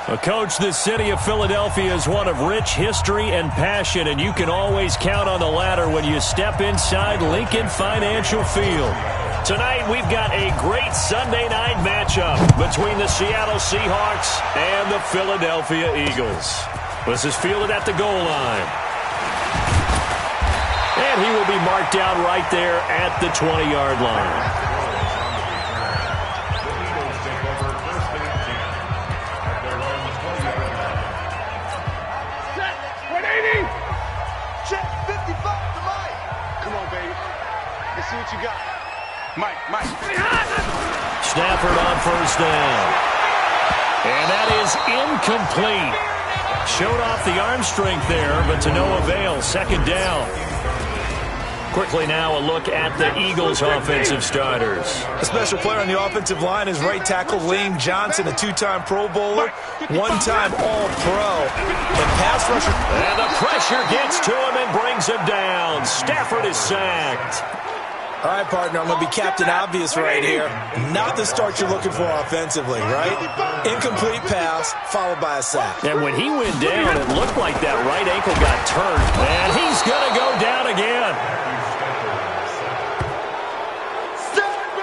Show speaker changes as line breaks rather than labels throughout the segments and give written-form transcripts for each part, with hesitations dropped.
Well, Coach, the city of Philadelphia is one of rich history and passion, and you can always count on the ladder when you step inside Lincoln Financial Field. Tonight, we've got a great Sunday night matchup between the Seattle Seahawks and the Philadelphia Eagles. This is fielded at the goal line. And he will be marked down right there at the 20-yard line.
See what you got. Mike.
Stafford on first down. And that is incomplete. Showed off the arm strength there, but to no avail. Second down. Quickly now a look at the Eagles' offensive starters.
A special player on the offensive line is right tackle Lane Johnson, a two-time Pro Bowler, one-time All-Pro. And pass rusher.
And the pressure gets to him and brings him down. Stafford is sacked.
All right, partner, I'm going to be Captain Obvious right here. Not the start you're looking for offensively, right? Incomplete pass, followed by a sack.
And when he went down, it looked like that right ankle got turned. And he's going to go down again.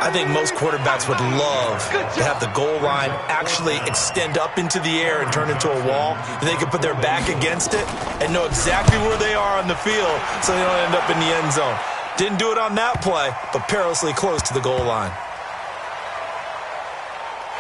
I think most quarterbacks would love to have the goal line actually extend up into the air and turn into a wall. They could put their back against it and know exactly where they are on the field so they don't end up in the end zone. Didn't do it on that play, but perilously close to the goal line.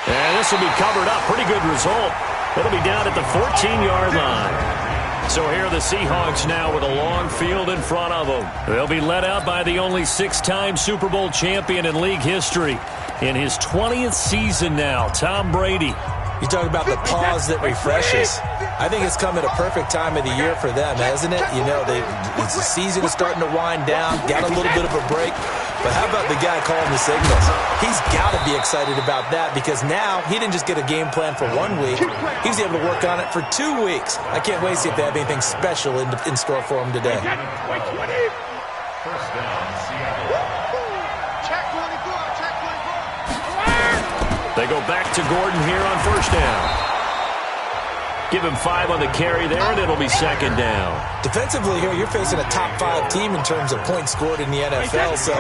And this will be covered up. Pretty good result. It'll be down at the 14-yard line. So here are the Seahawks now with a long field in front of them. They'll be led out by the only six-time Super Bowl champion in league history. In his 20th season now, Tom Brady.
You talk about the pause that refreshes. I think it's come at a perfect time of the year for them, hasn't it? You know, the season is starting to wind down, got a little bit of a break. But how about the guy calling the signals? He's got to be excited about that because now he didn't just get a game plan for 1 week. He was able to work on it for 2 weeks. I can't wait to see if they have anything special in store for him today.
First down, Seattle.
They go back to Gordon here on first down. Give him 5 on the carry there, and it'll be second down.
Defensively here, you're facing a top-5 team in terms of points scored in the NFL. So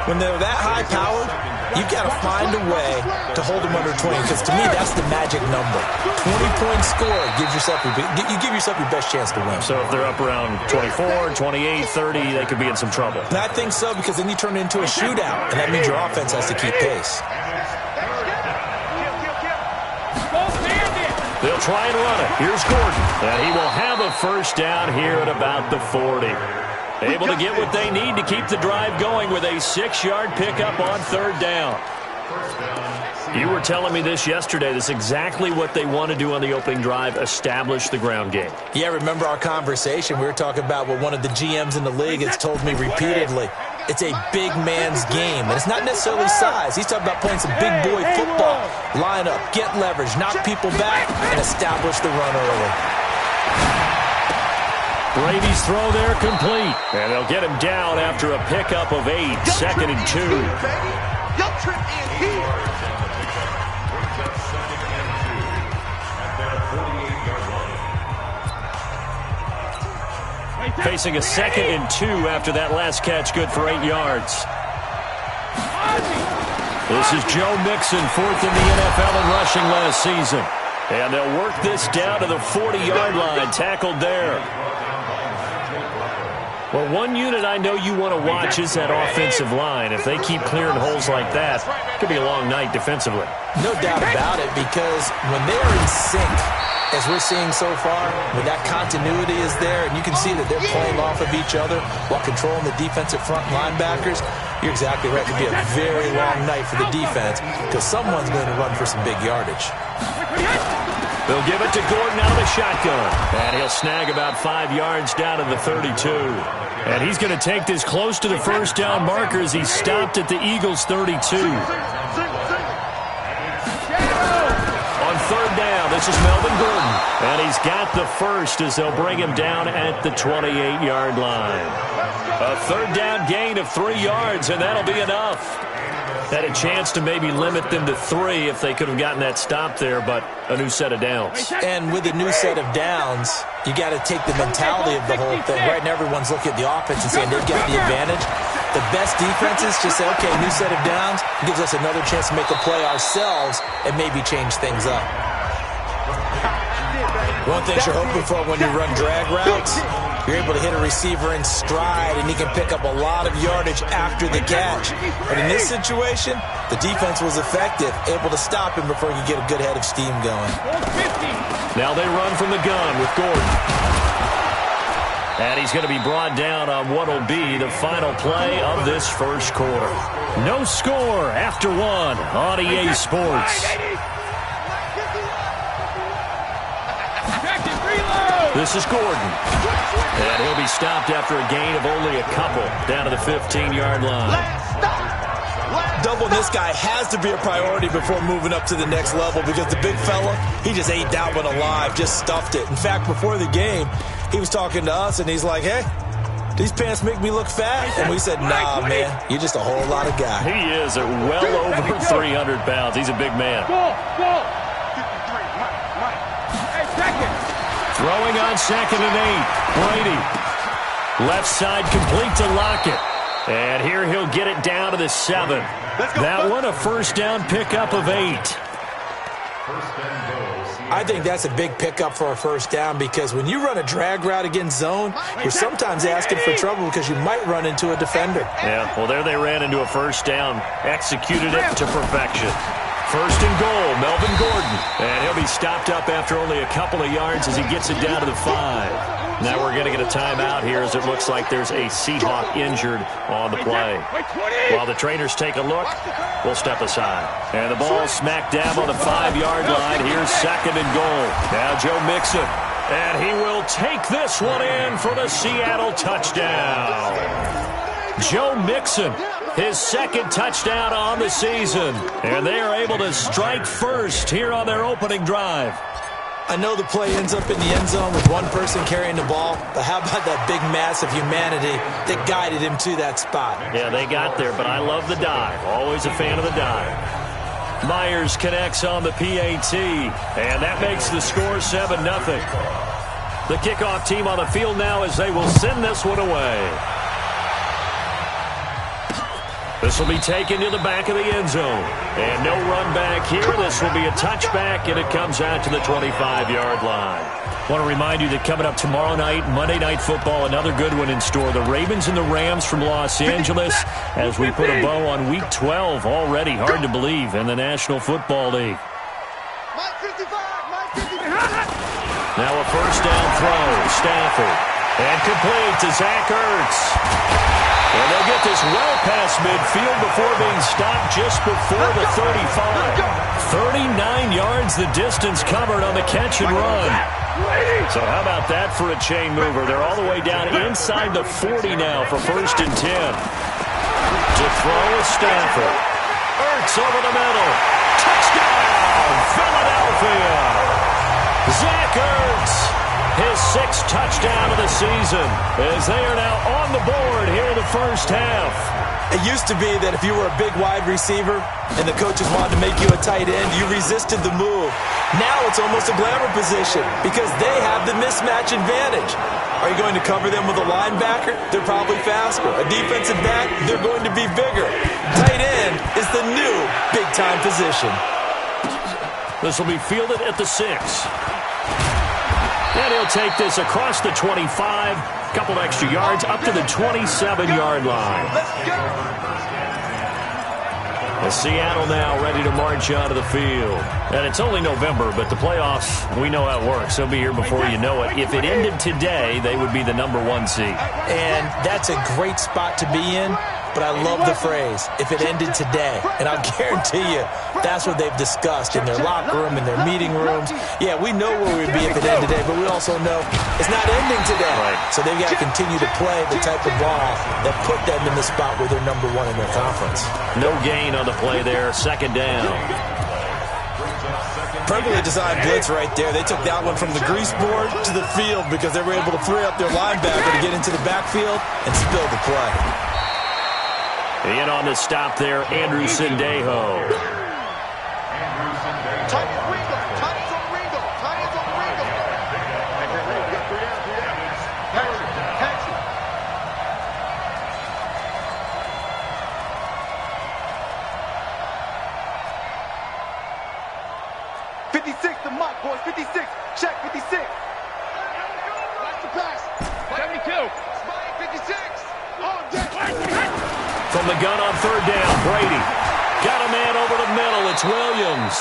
when they're that high-powered, you've got to find a way to hold them under 20. Because to me, that's the magic number. 20-point score gives yourself you give yourself your best chance to win.
So if they're up around 24, 28, 30, they could be in some trouble.
And I think so because then you turn it into a shootout, and that means your offense has to keep pace.
They'll try and run it. Here's Gordon. And he will have a first down here at about the 40. Able to get what they need to keep the drive going with a 6-yard pickup on third down. You were telling me this yesterday. This is exactly what they want to do on the opening drive, establish the ground game.
Yeah, remember our conversation? We were talking about what one of the GMs in the league has told me repeatedly. It's a big man's game, and it's not necessarily size. He's talking about playing some big boy football. Line up, get leverage, knock people back, and establish the run early.
Brady's throw there complete. And they'll get him down after a pickup of 8, second and 2. Facing a second and 2 after that last catch, good for 8 yards. This is Joe Mixon, 4th in the NFL in rushing last season. And they'll work this down to the 40-yard line, tackled there. Well, one unit I know you want to watch is that offensive line. If they keep clearing holes like that, it could be a long night defensively.
No doubt about it, because when they're in sync, as we're seeing so far, when that continuity is there, and you can see that they're playing off of each other while controlling the defensive front linebackers, you're exactly right. It could be a very long night for the defense because someone's going to run for some big yardage.
They'll give it to Gordon out of the shotgun. And he'll snag about 5 yards down to the 32. And he's going to take this close to the first down marker as he stopped at the Eagles' 32. On third down, this is Melvin Gordon. And he's got the first as they'll bring him down at the 28-yard line. A third down gain of 3 yards, and that'll be enough. Had a chance to maybe limit them to 3 if they could have gotten that stop there, but a new set of downs.
And with a new set of downs, you got to take the mentality of the whole thing. Right now, everyone's looking at the offense and saying they've got the advantage. The best defenses just say, okay, new set of downs gives us another chance to make a play ourselves and maybe change things up. One thing you're hoping for when you run drag routes, you're able to hit a receiver in stride, and he can pick up a lot of yardage after the catch. But in this situation, the defense was effective, able to stop him before he could get a good head of steam going.
Now they run from the gun with Gordon. And he's going to be brought down on what will be the final play of this first quarter. No score after 1 on EA Sports. This is Gordon. And he'll be stopped after a gain of only a couple down to the 15-yard line.
Doubling this guy has to be a priority before moving up to the next level because the big fella, he just ate that one alive, just stuffed it. In fact, before the game, he was talking to us, and he's like, hey, these pants make me look fat. And we said, nah, man, you're just a whole lot of guy.
He is at well over 300 pounds. He's a big man. Throwing on 2nd and 8. Brady. Left side complete to Lockett. And here he'll get it down to the 7. That one a first down pickup of 8.
I think that's a big pickup for a first down because when you run a drag route against zone, you're sometimes asking for trouble because you might run into a defender.
Yeah, well, there they ran into a first down. Executed it to perfection. First and goal, Melvin Gordon. And he'll be stopped up after only a couple of yards as he gets it down to the 5. Now we're going to get a timeout here as it looks like there's a Seahawk injured on the play. While the trainers take a look, we'll step aside. And the ball smack dab on the 5-yard line. Here's 2nd and goal. Now Joe Mixon. And he will take this one in for the Seattle touchdown. Joe Mixon, his 2nd touchdown on the season. And they are able to strike first here on their opening drive.
I know the play ends up in the end zone with one person carrying the ball, but how about that big mass of humanity that guided him to that spot?
Yeah, they got there, but I love the dive. Always a fan of the dive. Myers connects on the PAT, and that makes the score 7-0. The kickoff team on the field now as they will send this one away. This will be taken to the back of the end zone. And no run back here. This will be a touchback, and it comes out to the 25-yard line. I want to remind you that coming up tomorrow night, Monday Night Football, another good one in store. The Ravens and the Rams from Los Angeles as we put a bow on Week 12 already. Hard to believe in the National Football League. Now a first down throw. Stafford. And complete to Zach Ertz. And they'll get this well past midfield before being stopped just before the 35. 39 yards the distance covered on the catch and run. So how about that for a chain mover? They're all the way down inside the 40 now for 1st and 10. To throw is Stafford. Ertz over the middle. Touchdown, Philadelphia. Zach Ertz. His 6th touchdown of the season as they are now on the board here in the first half.
It used to be that if you were a big wide receiver and the coaches wanted to make you a tight end, you resisted the move. Now it's almost a glamour position because they have the mismatch advantage. Are you going to cover them with a linebacker? They're probably faster. A defensive back? They're going to be bigger. Tight end is the new big-time position.
This will be fielded at the 6. And he'll take this across the 25, couple extra yards, up to the 27-yard line. And Seattle now ready to march onto the field. And it's only November, but the playoffs, we know how it works. They'll be here before you know it. If it ended today, they would be the number 1 seed.
And that's a great spot to be in. But I love the phrase, if it ended today. And I'll guarantee you, that's what they've discussed in their locker room, in their meeting rooms. Yeah, we know where we'd be if it ended today, but we also know it's not ending today.
Right.
So they've got to continue to play the type of ball that put them in the spot where they're number 1 in their conference.
No gain on the play there, 2nd down.
Perfectly designed blitz right there. They took that one from the grease board to the field because they were able to free up their linebacker to get into the backfield and spill the play.
In on the stop there, Andrew Sendejo.
Check 56. Watch the pass. 72. Spike 56.
From the gun on third down, Brady. Got a man over the middle. It's Williams.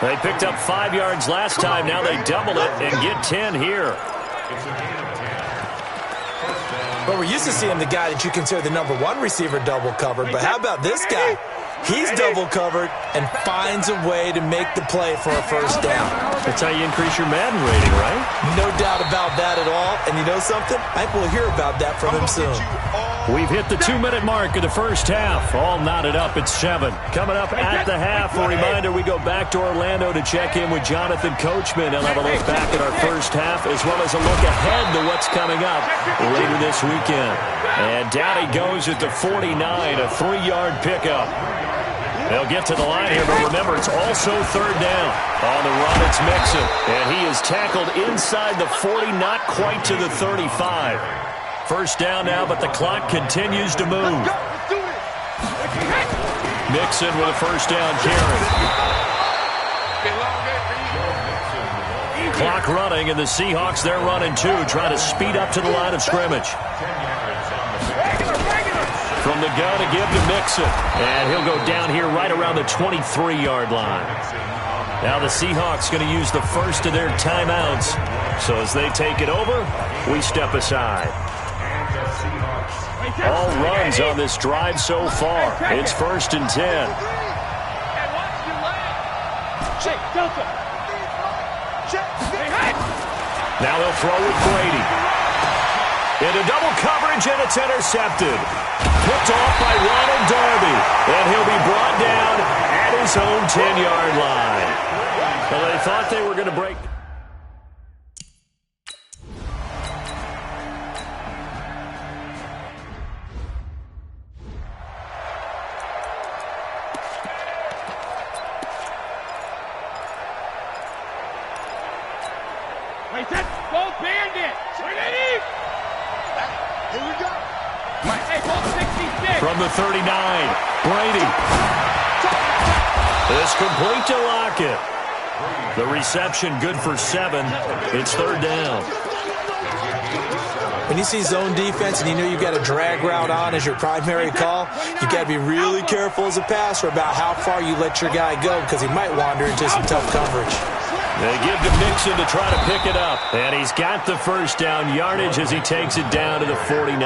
They picked up 5 yards last time. Now they double it and get 10 here.
Well, we're used to seeing the guy that you consider the number 1 receiver double covered, but how about this guy? He's double covered and finds a way to make the play for a first down.
That's how you increase your Madden rating, right?
No doubt about that at all. And you know something? I think we'll hear about that from him soon.
We've hit the 2-minute mark of the first half. All knotted up at 7. Coming up at the half, a reminder, we go back to Orlando to check in with Jonathan Coachman. He'll have a look back at our first half as well as a look ahead to what's coming up later this weekend. And down he goes at the 49, a 3-yard pickup. They'll get to the line here, but remember, it's also third down. On the run, it's Mixon. And he is tackled inside the 40, not quite to the 35. First down now, but the clock continues to move. Mixon with a first down carry. Clock running, and the Seahawks, they're running too, trying to speed up to the line of scrimmage. From the gun to give to Mixon. And he'll go down here right around the 23-yard line. Now the Seahawks going to use the first of their timeouts. So as they take it over, we step aside. All runs on this drive so far. It's 1st and 10. Now they'll throw with Brady. Into double coverage, and it's intercepted. Picked off by Ronald Darby. And he'll be brought down at his own 10-yard line. Well, they thought they were going to break.
Wait, that's both bandit. Ready? Here we go. Hey, both 66.
From the 39, Brady. It's complete to Lockett. The reception good for 7. It's third down.
When you see zone defense and you know you've got a drag route on as your primary call, you've got to be really careful as a passer about how far you let your guy go because he might wander into some tough coverage.
They give to Mixon to try to pick it up. And he's got the first down yardage as he takes it down to the 49.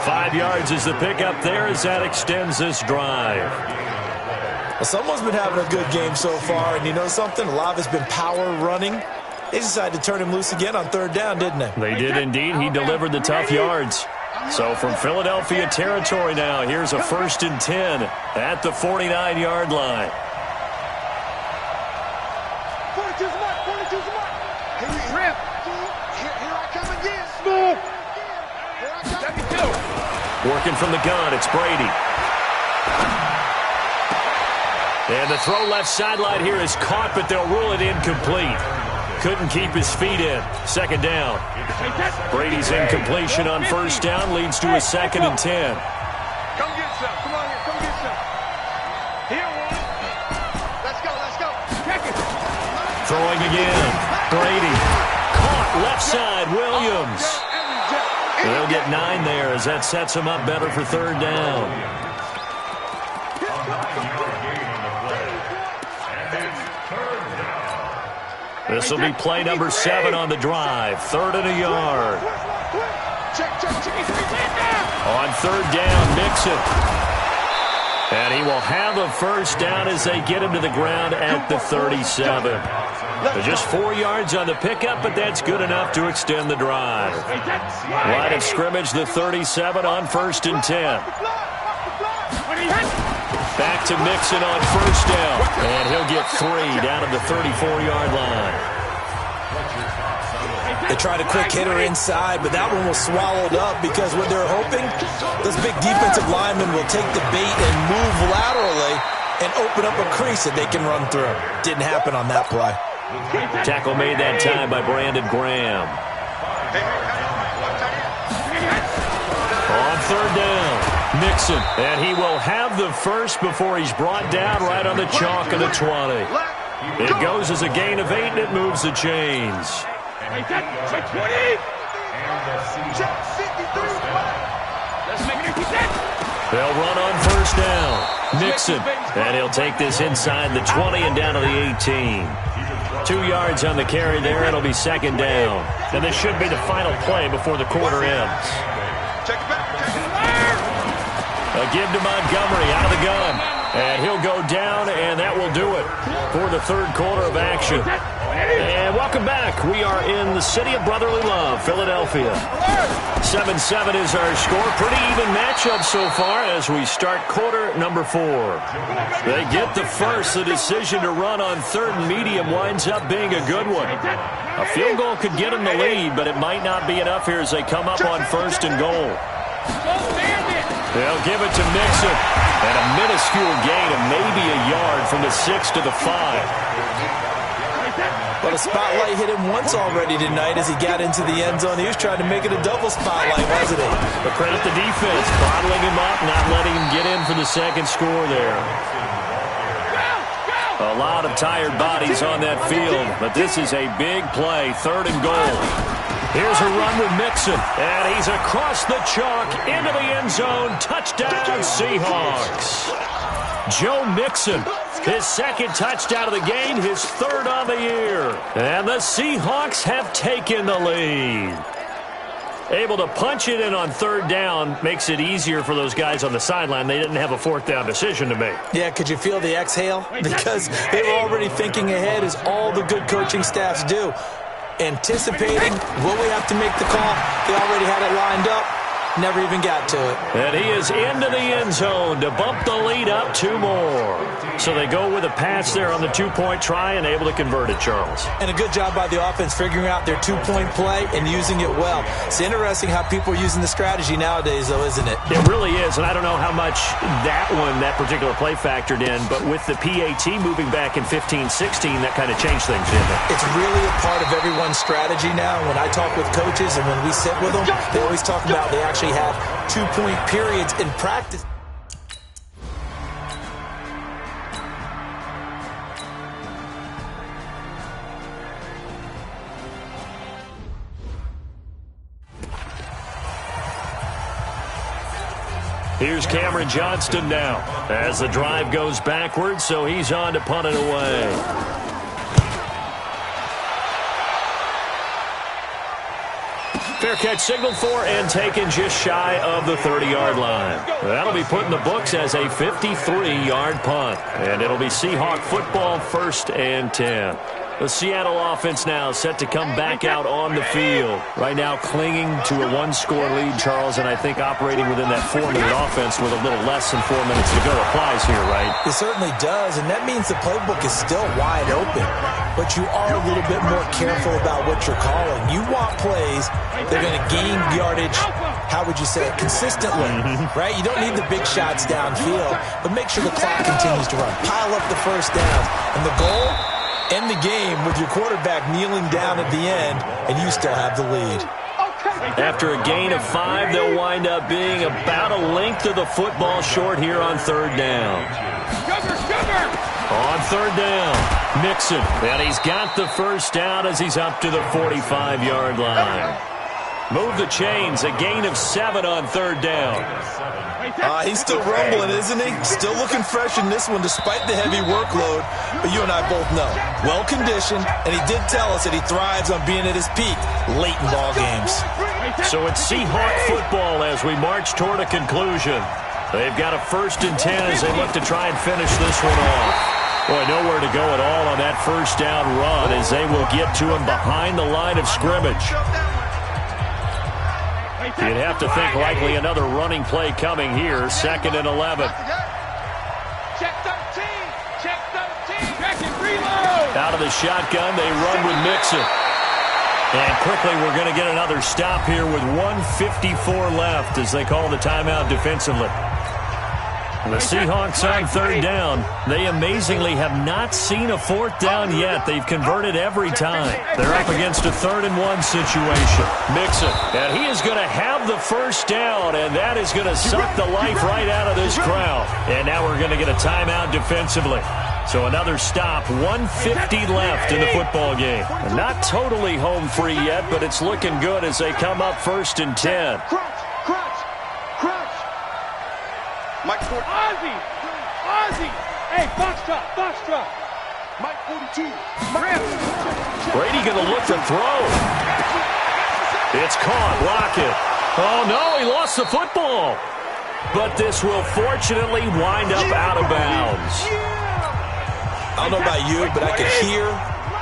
5 yards is the pickup there as that extends this drive.
Well, someone's been having a good game so far, and you know something? A lot of it's been power running. They decided to turn him loose again on third down, didn't they?
They did indeed. He delivered the tough yards. So from Philadelphia territory now, here's a 1st and 10 at the 49-yard line.
42's mark, 42's mark. Here I come again. Smooth. Here I come.
Working from the gun, it's Brady. And the throw left sideline here is caught, but they'll rule it incomplete. Couldn't keep his feet in. Second down. Brady's incompletion on first down leads to a 2nd and 10.
Come get some. Come on here. Come get some. Here one. Let's go. Let's go. Check it.
Throwing again. Brady. Caught left side. Williams. They'll get 9 there as that sets him up better for third down. This will be play number 7 on the drive. 3rd and a yard. On third down, Mixon. And he will have a first down as they get him to the ground at the 37. Just 4 yards on the pickup, but that's good enough to extend the drive. Line of scrimmage, the 37 on 1st and 10. Back to Mixon on first down. And he'll get 3 down at the 34-yard line.
They tried a quick hitter inside, but that one was swallowed up because what they're hoping, those big defensive linemen will take the bait and move laterally and open up a crease that they can run through. Didn't happen on that play.
Tackle made that time by Brandon Graham. On third down, Mixon. And he will have the first before he's brought down right on the chalk of the 20. It goes as a gain of 8, and it moves the chains. They'll run on first down. Mixon. And he'll take this inside the 20 and down to the 18. 2 yards on the carry there. It'll be second down. And this should be the final play before the quarter ends. A give to Montgomery out of the gun. And he'll go down, and that will do it for the third quarter of action. And welcome back. We are in the city of brotherly love, Philadelphia. 7-7 is our score. Pretty even matchup so far as we start quarter number 4. They get the first. The decision to run on third and medium winds up being a good one. A field goal could get them the lead, but it might not be enough here as they come up on first and goal. They'll give it to Mixon. And a minuscule gain of maybe a yard from the 6 to the 5.
But a spotlight hit him once already tonight as he got into the end zone. He was trying to make it a double spotlight, wasn't he?
But credit the defense, bottling him up, not letting him get in for the second score there. A lot of tired bodies on that field, but this is a big play, third and goal. Here's a run with Mixon, and he's across the chalk into the end zone. Touchdown, Seahawks. Joe Mixon, his second touchdown of the game, his third on the year. And the Seahawks have taken the lead. Able to punch it in on third down makes it easier for those guys on the sideline. They didn't have a fourth down decision to make.
Yeah, could you feel the exhale? Because they were already thinking ahead, as all the good coaching staffs do. Anticipating, will we have to make the call? They already had it lined up. Never even got to it.
And he is into the end zone to bump the lead up 2 more. So they go with a pass there on the 2-point try and able to convert it, Charles.
And a good job by the offense figuring out their 2-point play and using it well. It's interesting how people are using the strategy nowadays, though, isn't it?
It really is, and I don't know how much that particular play factored in, but with the PAT moving back in 15-16, that kind of changed things, didn't it?
It's really a part of everyone's strategy now. When I talk with coaches and when we sit with them, they always talk about they actually have 2-point periods in practice.
Here's Cameron Johnston now as the drive goes backwards, so he's on to punt it away. Fair catch signaled for and taken just shy of the 30-yard line. That'll be put in the books as a 53-yard punt. And it'll be Seahawk football, 1st and 10. The Seattle offense now set to come back out on the field. Right now clinging to a 1-score lead, Charles, and I think operating within that 4-minute offense with a little less than 4 minutes to go applies here, right?
It certainly does, and that means the playbook is still wide open. But you are a little bit more careful about what you're calling. You want plays that are going to gain yardage, how would you say it, consistently, right? You don't need the big shots downfield, but make sure the clock continues to run. Pile up the first down. And the goal? End the game with your quarterback kneeling down at the end, and you still have the lead.
After a gain of 5, they'll wind up being about a length of the football short here on third down. On third down, Mixon, and he's got the first down as he's up to the 45-yard line. Move the chains, a gain of 7 on third down.
He's still rumbling, isn't he? Still looking fresh in this one despite the heavy workload. But you and I both know, well-conditioned, and he did tell us that he thrives on being at his peak late in ball games.
So it's Seahawk football as we march toward a conclusion. They've got a 1st and 10 as they look to try and finish this one off. Boy, nowhere to go at all on that first down run as they will get to him behind the line of scrimmage. You'd have to think likely another running play coming here, 2nd and 11.
Check 13. Check 13. Back and reload.
Out of the shotgun, they run with Mixon. And quickly, we're going to get another stop here with 1:54 left as they call the timeout defensively. The Seahawks on third down. They amazingly have not seen a fourth down yet. They've converted every time. They're up against a 3rd-and-1 situation. Mixon, and he is going to have the first down, and that is going to suck the life right out of this crowd. And now we're going to get a timeout defensively. So another stop, 1:50 left in the football game. Not totally home free yet, but it's looking good as they come up 1st and 10.
Mk20. Ozzy. Hey, Foxtrot. Mk20.
Brady going to look to throw. It's caught. Rocket. Oh, no, he lost the football. But this will fortunately wind up out of bounds.
I don't know about you, but I could hear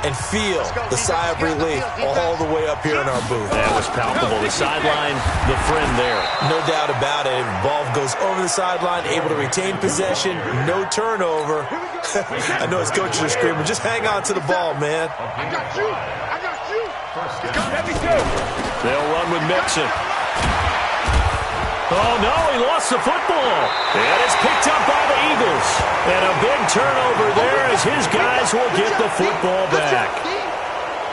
and feel the sigh of relief all the way up here in our booth.
That was palpable. The sideline, the friend there.
No doubt about it. Ball goes over the sideline, able to retain possession, no turnover. I know his coaches are screaming, just hang on to the ball, man.
I got you. Let me do.
They'll run with Mixon. Oh, no, he lost the football. And it's picked up by the Eagles. And a big turnover there as his guys will get the football back.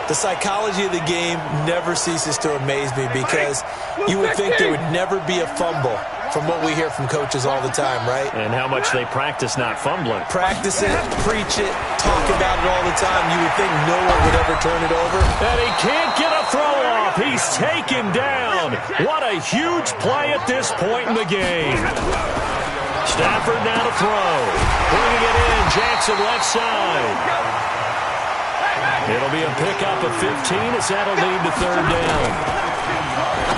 The psychology of the game never ceases to amaze me because you would think there would never be a fumble from what we hear from coaches all the time, right?
And how much they practice not fumbling.
Practice it, preach it, talk about it all the time. You would think no one would ever turn it over.
And he can't get a throw off. He's taken down. What a huge play at this point in the game. Stafford now to throw. Bringing it in. Jackson left side. It'll be a pickup of 15 as that'll lead to 3rd down.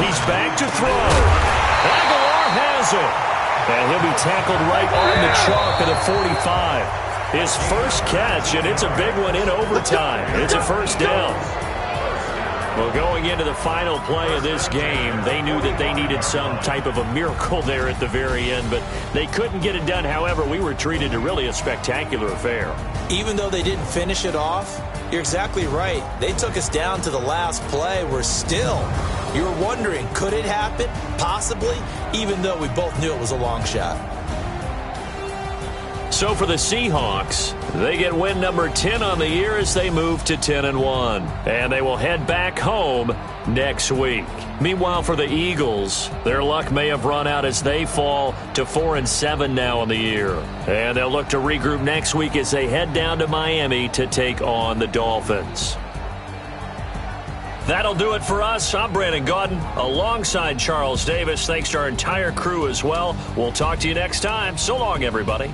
He's back to throw. Aguilar has it. And he'll be tackled right on the chalk at a 45. His first catch, and it's a big one in overtime. It's a 1st down. Well, going into the final play of this game, they knew that they needed some type of a miracle there at the very end, but they couldn't get it done. However, we were treated to really a spectacular affair.
Even though they didn't finish it off, you're exactly right. They took us down to the last play. We're still, you were wondering, could it happen? Possibly, even though we both knew it was a long shot.
So for the Seahawks, they get win number 10 on the year as they move to 10-1. And they will head back home next week. Meanwhile, for the Eagles, their luck may have run out as they fall to 4-7 now on the year. And they'll look to regroup next week as they head down to Miami to take on the Dolphins. That'll do it for us. I'm Brandon Gaudin alongside Charles Davis. Thanks to our entire crew as well. We'll talk to you next time. So long, everybody.